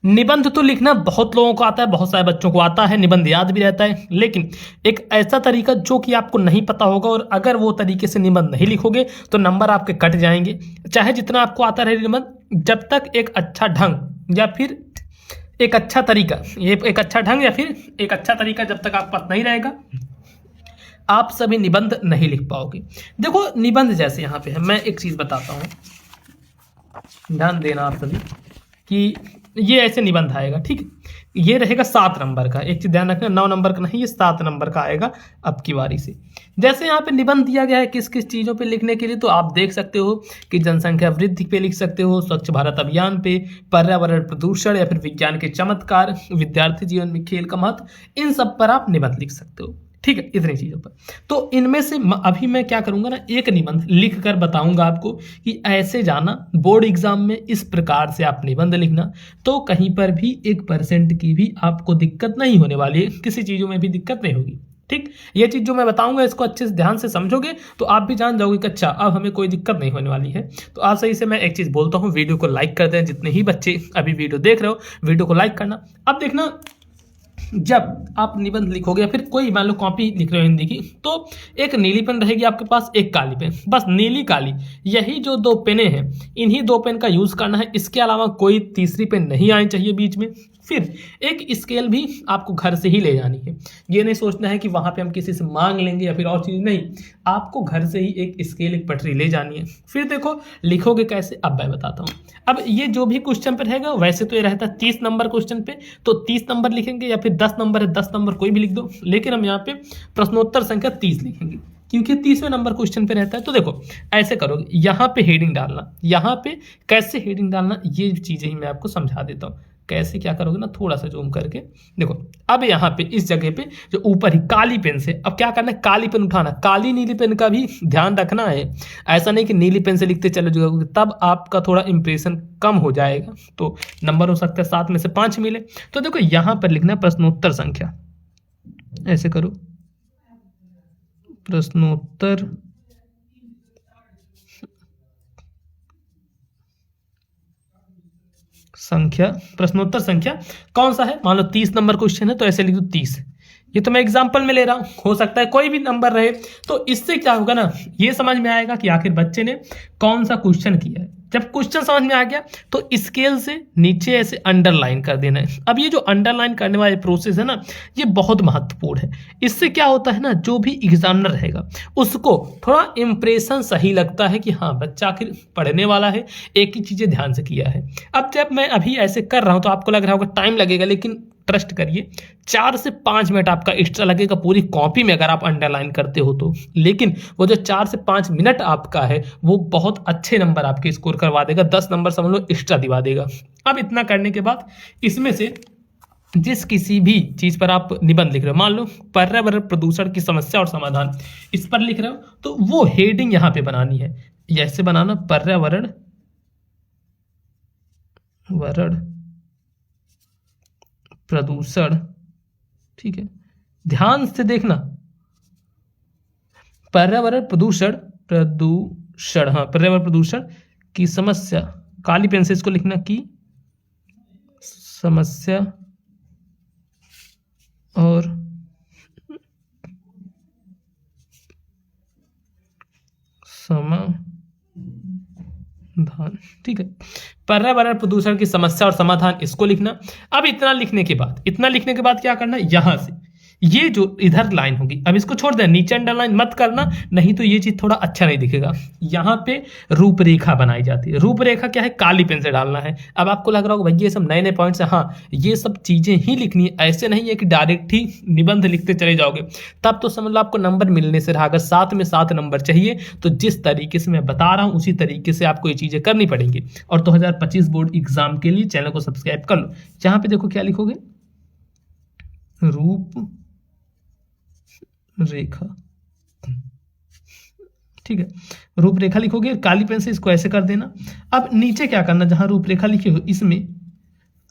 निबंध तो लिखना बहुत लोगों को आता है, बहुत सारे बच्चों को आता है, निबंध याद भी रहता है, लेकिन एक ऐसा तरीका जो कि आपको नहीं पता होगा, और अगर वो तरीके से निबंध नहीं लिखोगे तो नंबर आपके कट जाएंगे। चाहे जितना आपको आता रहे निबंध, जब तक एक अच्छा ढंग या फिर एक अच्छा तरीका, ये एक अच्छा ढंग या फिर एक अच्छा तरीका जब तक आपके पास नहीं रहेगा, आप सभी निबंध नहीं लिख पाओगे। देखो निबंध जैसे यहाँ पे है, मैं एक चीज बताता हूँ, ध्यान देना आप सभी कि ये ऐसे निबंध आएगा, ठीक है। ये रहेगा 7 नंबर का, एक चीज ध्यान रखना, 9 नंबर का नहीं, ये 7 नंबर का आएगा अब की बारी से। जैसे यहाँ पे निबंध दिया गया है किस किस चीज़ों पे लिखने के लिए, तो आप देख सकते हो कि जनसंख्या वृद्धि पे लिख सकते हो, स्वच्छ भारत अभियान पे, पर्यावरण प्रदूषण, या फिर विज्ञान के चमत्कार, विद्यार्थी जीवन में खेल का महत्व, इन सब पर आप निबंध लिख सकते हो, ठीक है, इतनी चीज़ों पर। तो इनमें से अभी मैं क्या करूंगा ना, एक निबंध लिख कर बताऊंगा आपको कि ऐसे जाना बोर्ड एग्जाम में, इस प्रकार से आप निबंध लिखना, तो कहीं पर भी 1% की भी आपको दिक्कत नहीं होने वाली है, किसी चीज़ों में भी दिक्कत नहीं होगी, ठीक। ये चीज़ जो मैं बताऊंगा इसको अच्छे से ध्यान से समझोगे तो आप भी जान जाओगे कि अच्छा अब हमें कोई दिक्कत नहीं होने वाली है। तो आप सही से मैं एक चीज़ बोलता हूँ, वीडियो को लाइक कर दें, जितने ही बच्चे अभी वीडियो देख रहे हो वीडियो को लाइक करना। अब देखना, जब आप निबंध लिखोगे या फिर कोई मान लो कॉपी लिख रहे हो हिंदी की, तो एक नीली पेन रहेगी आपके पास, एक काली पेन, बस नीली काली, यही जो 2 पेनें हैं, इन्हीं 2 पेन का यूज करना है, इसके अलावा कोई तीसरी पेन नहीं आनी चाहिए बीच में। फिर एक स्केल भी आपको घर से ही ले जानी है, ये नहीं सोचना है कि वहां पे हम किसी से मांग लेंगे या फिर और चीज, नहीं, आपको घर से ही एक स्केल, एक पटरी ले जानी है। फिर देखो लिखोगे कैसे, अब मैं बताता हूँ। अब ये जो भी क्वेश्चन पे रहेगा, वैसे तो ये रहता है 30 नंबर क्वेश्चन पे, तो 30 नंबर लिखेंगे, या फिर 10 नंबर है 10 नंबर कोई भी लिख दो, लेकिन हम यहाँ पे प्रश्नोत्तर संख्या 30 लिखेंगे क्योंकि 30वें नंबर क्वेश्चन पे रहता है। तो देखो ऐसे करोगे, यहाँ पे हेडिंग डालना, यहाँ पे कैसे हेडिंग डालना, ये चीजें ही मैं आपको समझा देता हूँ। कैसे क्या करोगे ना, थोड़ा सा जूम करके देखो। अब यहाँ पे इस जगह पे जो ऊपर ही काली पेन से, अब क्या करना है, काली पेन उठाना, काली नीली पेन का भी ध्यान रखना है, ऐसा नहीं कि नीली पेन से लिखते चले जाओगे, तब आपका थोड़ा इंप्रेशन कम हो जाएगा, तो नंबर हो सकता है 7 में से 5 मिले। तो देखो यहाँ पर लिखना है प्रश्नोत्तर संख्या, ऐसे करो, प्रश्नोत्तर संख्या, प्रश्नोत्तर संख्या कौन सा है, मान लो 30 नंबर क्वेश्चन है तो ऐसे लिख दो 30। ये तो मैं एग्जांपल में ले रहा हूं, हो सकता है कोई भी नंबर रहे। तो इससे क्या होगा ना, ये समझ में आएगा कि आखिर बच्चे ने कौन सा क्वेश्चन किया है। जब क्वेश्चन समझ में आ गया तो स्केल से नीचे ऐसे अंडरलाइन कर देना है। अब ये जो अंडरलाइन करने वाला प्रोसेस है ना, ये बहुत महत्वपूर्ण है। इससे क्या होता है ना, जो भी एग्जामिनर रहेगा उसको थोड़ा इंप्रेशन सही लगता है कि हाँ बच्चा आखिर पढ़ने वाला है, एक ही चीजें ध्यान से किया है। अब जब मैं अभी ऐसे कर रहा हूं तो आपको लग रहा होगा टाइम लगेगा, लेकिन ट्रस्ट करिए 4 से 5 मिनट आपका एक्स्ट्रा लगेगा पूरी कॉपी में अगर आप अंडरलाइन करते हो तो। लेकिन वो जो 4 से 5 मिनट आपका है वो बहुत अच्छे नंबर आपके स्कोर करवा देगा, 10 नंबर समझ लो एक्स्ट्रा दिवा देगा। अब इतना करने के बाद इसमें से जिस किसी भी चीज पर आप निबंध लिख रहे हो, मान लो पर्यावरण प्रदूषण की समस्या और समाधान, इस पर लिख रहे हो, तो वो हेडिंग यहां पे बनानी है, ऐसे बनाना, पर्यावरण प्रदूषण, ठीक है, ध्यान से देखना, पर्यावरण प्रदूषण, हाँ पर्यावरण प्रदूषण की समस्या, काली पेन से इसको लिखना, की समस्या और समाधान, ठीक है, पर्यावरण प्रदूषण की समस्या और समाधान, इसको लिखना। अब इतना लिखने के बाद क्या करना, यहां से ये जो इधर लाइन होगी, अब इसको छोड़ देना, नीचे अंडरलाइन मत करना, नहीं तो ये चीज थोड़ा अच्छा नहीं दिखेगा। यहाँ पे रूपरेखा बनाई जाती है। रूपरेखा क्या है, काली पेन से डालना है। अब आपको लग रहा होगा भैया ये सब नए नए पॉइंट्स है, हाँ ये सब चीजें ही लिखनी है, ऐसे नहीं है कि डायरेक्ट ही निबंध लिखते चले जाओगे, तब तो समझ लो आपको नंबर मिलने से रहा। अगर 7 में 7 नंबर चाहिए तो जिस तरीके से मैं बता रहा हूँ उसी तरीके से आपको ये चीजें करनी पड़ेंगी। और 2025 बोर्ड एग्जाम के लिए चैनल को सब्सक्राइब कर लो। जहां पे देखो क्या लिखोगे, रूप रेखा, ठीक है, रूपरेखा लिखोगे, काली पेन से इसको ऐसे कर देना। अब नीचे क्या करना, जहां रूपरेखा लिखे हो इसमें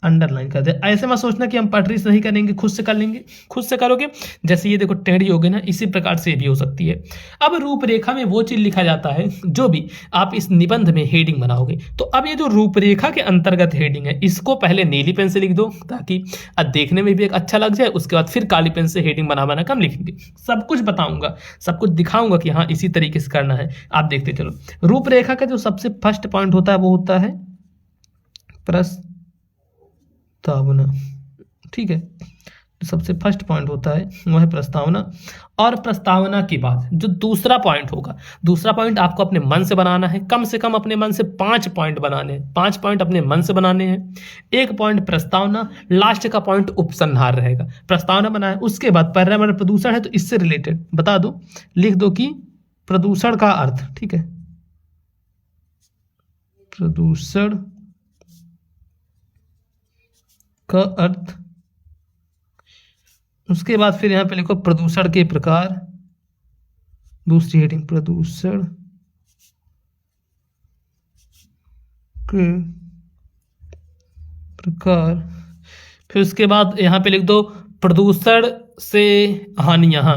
अंडरलाइन कर दे। ऐसे मत सोचना कि हम पटरी से नहीं करेंगे, खुद से कर लेंगे। खुद से करोगे, जैसे ये देखो टेढ़ी हो गई ना, इसी प्रकार से भी हो सकती है। अब रूपरेखा में वो चीज लिखा जाता है जो भी आप इस निबंध में हेडिंग बनाओगे। तो अब ये जो रूपरेखा के अंतर्गत हेडिंग है, इसको पहले नीली पेन से लिख दो ताकि देखने में भी एक अच्छा लग जाए। उसके बाद फिर काली पेन से हेडिंग बना बना कर हम लिखेंगे। सब कुछ बताऊंगा, सब कुछ दिखाऊंगा कि हाँ इसी तरीके से करना है। आप देखते चलो। रूपरेखा का जो सबसे फर्स्ट पॉइंट होता है वो होता है प्रस्तावना। ठीक है, सबसे फर्स्ट पॉइंट होता है वो है प्रस्तावना। और प्रस्तावना के बाद जो दूसरा पॉइंट होगा, दूसरा पॉइंट आपको अपने मन से बनाना है। कम से कम अपने मन से 5 पॉइंट बनाने हैं, 5 पॉइंट अपने मन से बनाने हैं। एक पॉइंट प्रस्तावना, लास्ट का पॉइंट उपसंहार रहेगा। प्रस्तावना बनाए, उसके बाद पर्यावरण प्रदूषण है तो इससे रिलेटेड बता दो, लिख दो कि प्रदूषण का अर्थ। ठीक है, प्रदूषण का अर्थ। उसके बाद फिर यहां पे लिखो प्रदूषण के प्रकार, दूसरी हेडिंग प्रदूषण के प्रकार। फिर उसके बाद यहां पे लिख दो प्रदूषण से हानियां,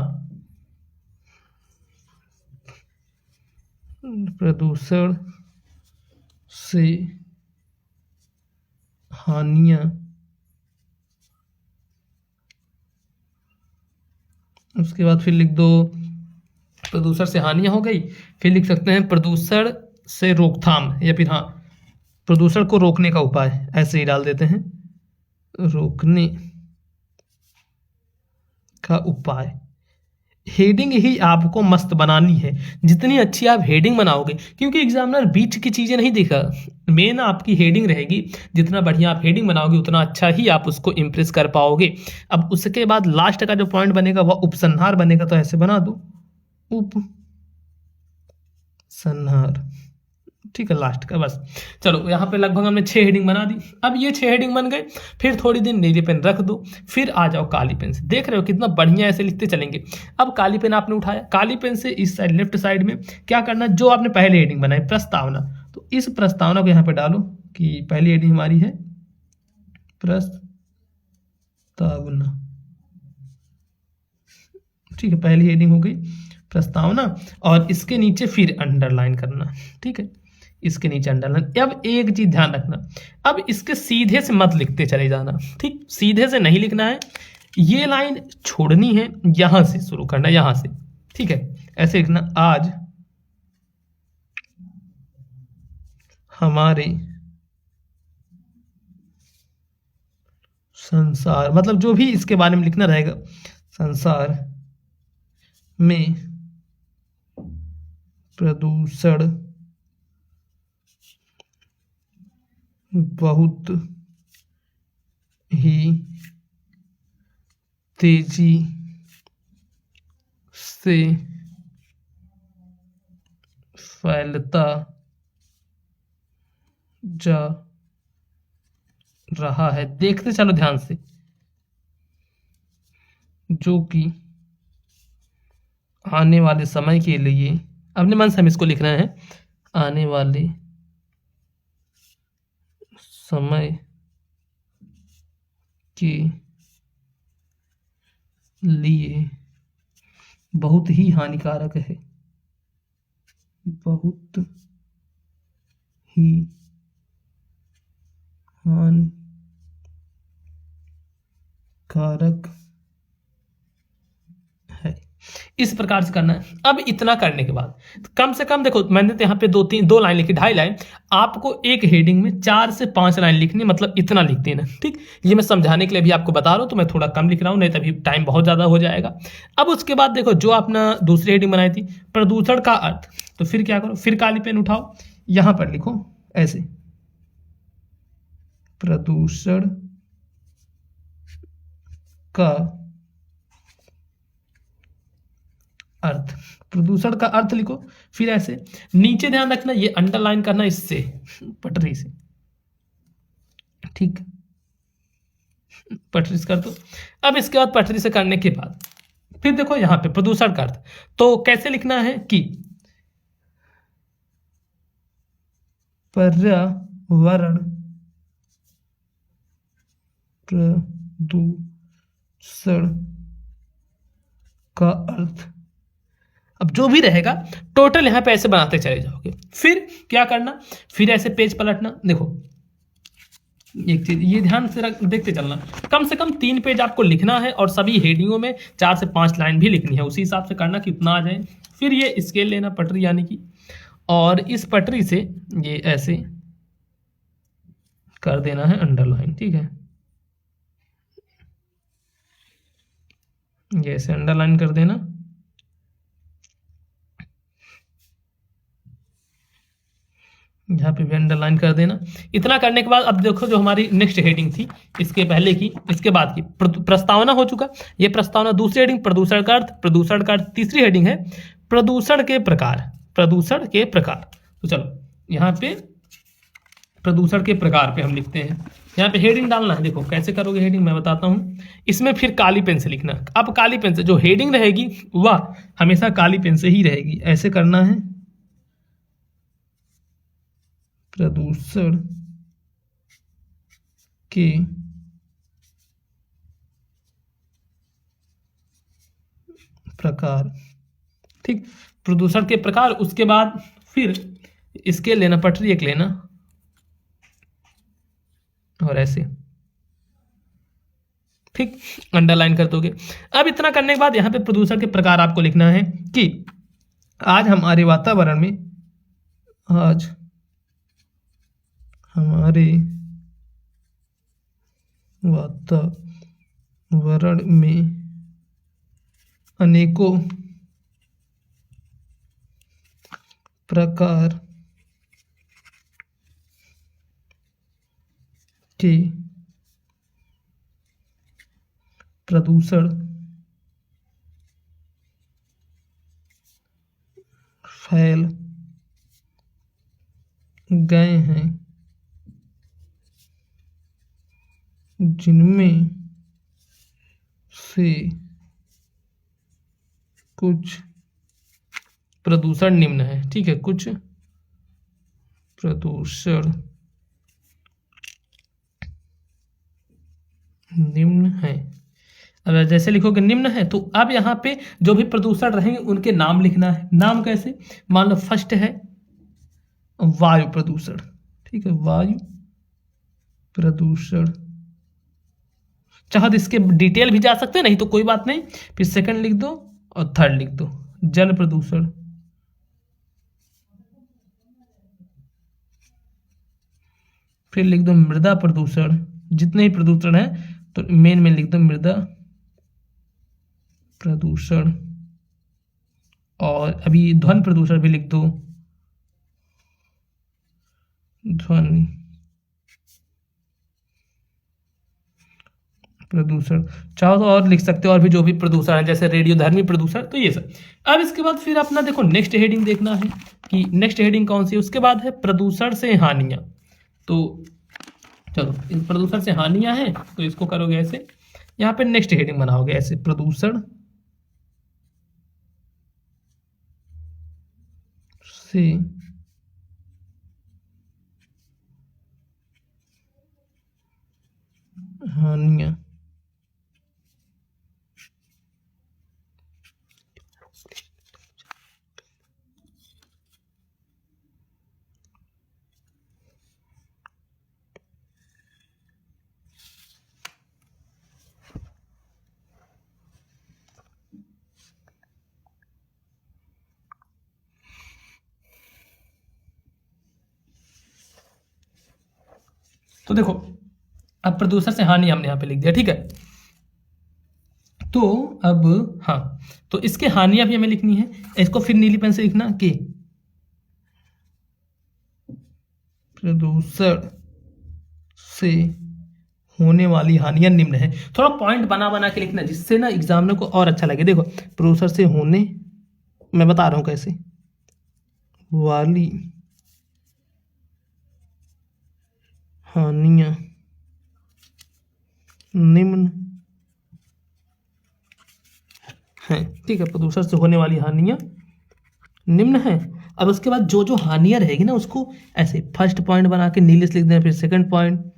प्रदूषण से हानियां। उसके बाद फिर लिख दो प्रदूषण से हानियां हो गई। फिर लिख सकते हैं प्रदूषण से रोकथाम, या फिर हाँ प्रदूषण को रोकने का उपाय, ऐसे ही डाल देते हैं, रोकने का उपाय। हेडिंग ही आपको मस्त बनानी है, जितनी अच्छी आप हेडिंग बनाओगे, क्योंकि एग्जामिनर बीच की चीजें नहीं देखा, मेन आपकी हेडिंग रहेगी। जितना बढ़िया आप हेडिंग बनाओगे उतना अच्छा ही आप उसको इंप्रेस कर पाओगे। अब उसके बाद लास्ट का जो पॉइंट बनेगा वह उपसंहार बनेगा, तो ऐसे बना दो उपसंहार। ठीक है, लास्ट का बस। चलो यहाँ पे लगभग हमने 6 हेडिंग बना दी। अब ये 6 हेडिंग बन गए, फिर थोड़ी देर नीली पेन रख दो, फिर आ जाओ काली पेन से। देख रहे हो कितना बढ़िया ऐसे लिखते चलेंगे। अब काली पेन आपने उठाया, काली पेन से इस साइड लेफ्ट साइड में क्या करना, जो आपने पहले हेडिंग बनाई प्रस्तावना, तो इस प्रस्तावना को यहाँ पे डालो कि पहली हेडिंग हमारी है प्रस्तावना। ठीक है, पहली हेडिंग हो गई प्रस्तावना, और इसके नीचे फिर अंडरलाइन करना। ठीक है, इसके नीचे अंडरलाइन। अब एक चीज ध्यान रखना, अब इसके सीधे से मत लिखते चले जाना। ठीक, सीधे से नहीं लिखना है, ये लाइन छोड़नी है, यहां से शुरू करना, यहां से। ठीक है, ऐसे लिखना, आज हमारे संसार, मतलब जो भी इसके बारे में लिखना रहेगा, संसार में प्रदूषण बहुत ही तेजी से फैलता जा रहा है। देखते चलो ध्यान से, जो कि आने वाले समय के लिए, अपने मन से हम इसको लिख रहे हैं, आने वाले समय के लिए बहुत ही हानिकारक है, बहुत ही हानिकारक है। इस प्रकार से करना है। अब इतना करने के बाद कम से कम देखो, मैंने तो यहाँ पे 2 लाइन लिखी, 2.5 लाइन। आपको एक हेडिंग में 4 से 5 लाइन लिखनी, मतलब इतना लिख देना। ठीक, ये मैं समझाने के लिए भी आपको बता रहा हूँ, तो मैं थोड़ा कम लिख रहा हूँ, नहीं तभी टाइम बहुत ज़्यादा हो जाएगा। अब उसके बाद देखो, जो आपने दूसरी हेडिंग बनाई थी प्रदूषण का अर्थ, तो फिर क्या करो, फिर काली पेन उठाओ, यहां पर लिखो ऐसे, प्रदूषण का अर्थ। प्रदूषण का अर्थ लिखो, फिर ऐसे नीचे ध्यान रखना, ये अंडरलाइन करना इससे, पटरी से। ठीक, पटरी से कर दो। अब इसके बाद पटरी से करने के बाद फिर देखो यहां पे प्रदूषण का अर्थ, तो कैसे लिखना है कि पर्यावरण प्रदूषण का अर्थ, अब जो भी रहेगा टोटल यहाँ पे ऐसे बनाते चले जाओगे। फिर क्या करना, फिर ऐसे पेज पलटना। देखो एक चीज ये ध्यान से देखते चलना, कम से कम 3 पेज आपको लिखना है और सभी हेडिंगों में 4 से 5 लाइन भी लिखनी है। उसी हिसाब से करना कि उतना आ जाए। फिर ये स्केल लेना पटरी यानी कि, और इस पटरी से ये ऐसे कर देना है अंडरलाइन। ठीक है, ये ऐसे अंडरलाइन कर देना। यहाँ पे भी अंडरलाइन कर देना। इतना करने के बाद अब देखो जो हमारी नेक्स्ट हेडिंग थी, इसके पहले की इसके बाद की प्रस्तावना हो चुका। ये प्रस्तावना दूसरी हेडिंग, प्रदूषण का अर्थ, प्रदूषण का अर्थ तीसरी हेडिंग है, प्रदूषण के प्रकार, प्रदूषण के प्रकार। तो चलो यहाँ पे प्रदूषण के प्रकार पे हम लिखते हैं। यहाँ पे हेडिंग डालना है। देखो कैसे करोगे हेडिंग मैं बताता हूँ। इसमें फिर काली पेन से लिखना। अब काली पेन से जो हेडिंग रहेगी वह हमेशा काली पेन से ही रहेगी। ऐसे करना है, प्रदूषण के प्रकार। ठीक, प्रदूषण के प्रकार। उसके बाद फिर इसके लेना पटरी एक लेना और ऐसे, ठीक, अंडरलाइन कर दोगे। अब इतना करने के बाद यहाँ पे प्रदूषण के प्रकार आपको लिखना है कि आज हमारे वातावरण में, आज हमारे वातावरण में अनेकों प्रकार के प्रदूषण फैल गए हैं, जिनमें से कुछ प्रदूषण निम्न है। ठीक है, कुछ प्रदूषण निम्न है। अब जैसे लिखोगे निम्न है तो अब यहाँ पे जो भी प्रदूषण रहेंगे उनके नाम लिखना है। नाम कैसे, मान लो फर्स्ट है वायु प्रदूषण। ठीक है, वायु प्रदूषण। चाहो तो इसके डिटेल भी जा सकते हैं, नहीं तो कोई बात नहीं। फिर सेकंड लिख दो और थर्ड लिख दो जल प्रदूषण। फिर लिख दो मृदा प्रदूषण। जितने ही प्रदूषण है तो मेन में लिख दो मृदा प्रदूषण। और अभी ध्वनि प्रदूषण भी लिख दो, ध्वनि प्रदूषण। चाहो तो और लिख सकते हो, और भी जो भी प्रदूषण है जैसे रेडियोधर्मी प्रदूषण, तो ये सब। अब इसके बाद फिर अपना देखो नेक्स्ट हेडिंग देखना है कि नेक्स्ट हेडिंग कौन सी है। उसके बाद है प्रदूषण से हानियां। तो चलो प्रदूषण से हानियां हैं तो इसको करोगे ऐसे, यहाँ पे नेक्स्ट हेडिंग बनाओगे ऐसे, प्रदूषण से हानियां। तो देखो अब प्रदूषण से हानि हमने यहाँ पे लिख दिया। ठीक है, तो अब हाँ, तो इसके हानियां भी हमें लिखनी है। इसको फिर नीली पेन से लिखना कि प्रदूषण से होने वाली हानियां निम्न है। थोड़ा पॉइंट बना बना के लिखना जिससे ना एग्जामिनर को और अच्छा लगे। देखो प्रदूषण से होने, मैं बता रहा हूं कैसे, वाली हानियां निम्न हैं। ठीक है, प्रदूषण से होने वाली हानियां निम्न हैं। अब उसके बाद जो जो हानियां रहेगी ना उसको ऐसे फर्स्ट पॉइंट बना के नीले से लिख देना, फिर second point,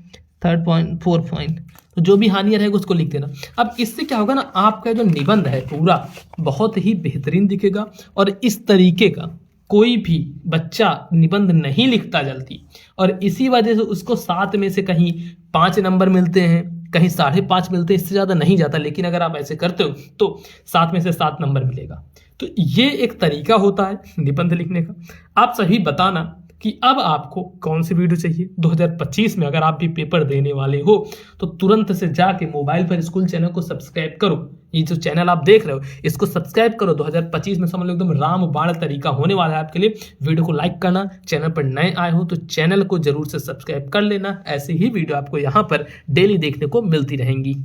third point, fourth point. तो जो भी हानियाँ रहेगा उसको लिख देना। अब इससे क्या होगा ना, आपका जो निबंध है पूरा बहुत ही बेहतरीन दिखेगा। और इस तरीके का कोई भी बच्चा निबंध नहीं लिखता जल्दी, और इसी वजह से उसको 7 में से कहीं 5 नंबर मिलते हैं, कहीं 5.5 मिलते हैं, इससे ज़्यादा नहीं जाता। लेकिन अगर आप ऐसे करते हो तो 7 में से 7 नंबर मिलेगा। तो ये एक तरीका होता है निबंध लिखने का। आप सभी बताना कि अब आपको कौन सी वीडियो चाहिए 2025 में। अगर आप भी पेपर देने वाले हो तो तुरंत से जाके मोबाइल पर स्कूल चैनल को सब्सक्राइब करो। ये जो चैनल आप देख रहे हो इसको सब्सक्राइब करो। 2025 में समझ लो एकदम रामबाण तरीका होने वाला है आपके लिए। वीडियो को लाइक करना, चैनल पर नए आए हो तो चैनल को जरूर से सब्सक्राइब कर लेना। ऐसे ही वीडियो आपको यहाँ पर डेली देखने को मिलती रहेंगी।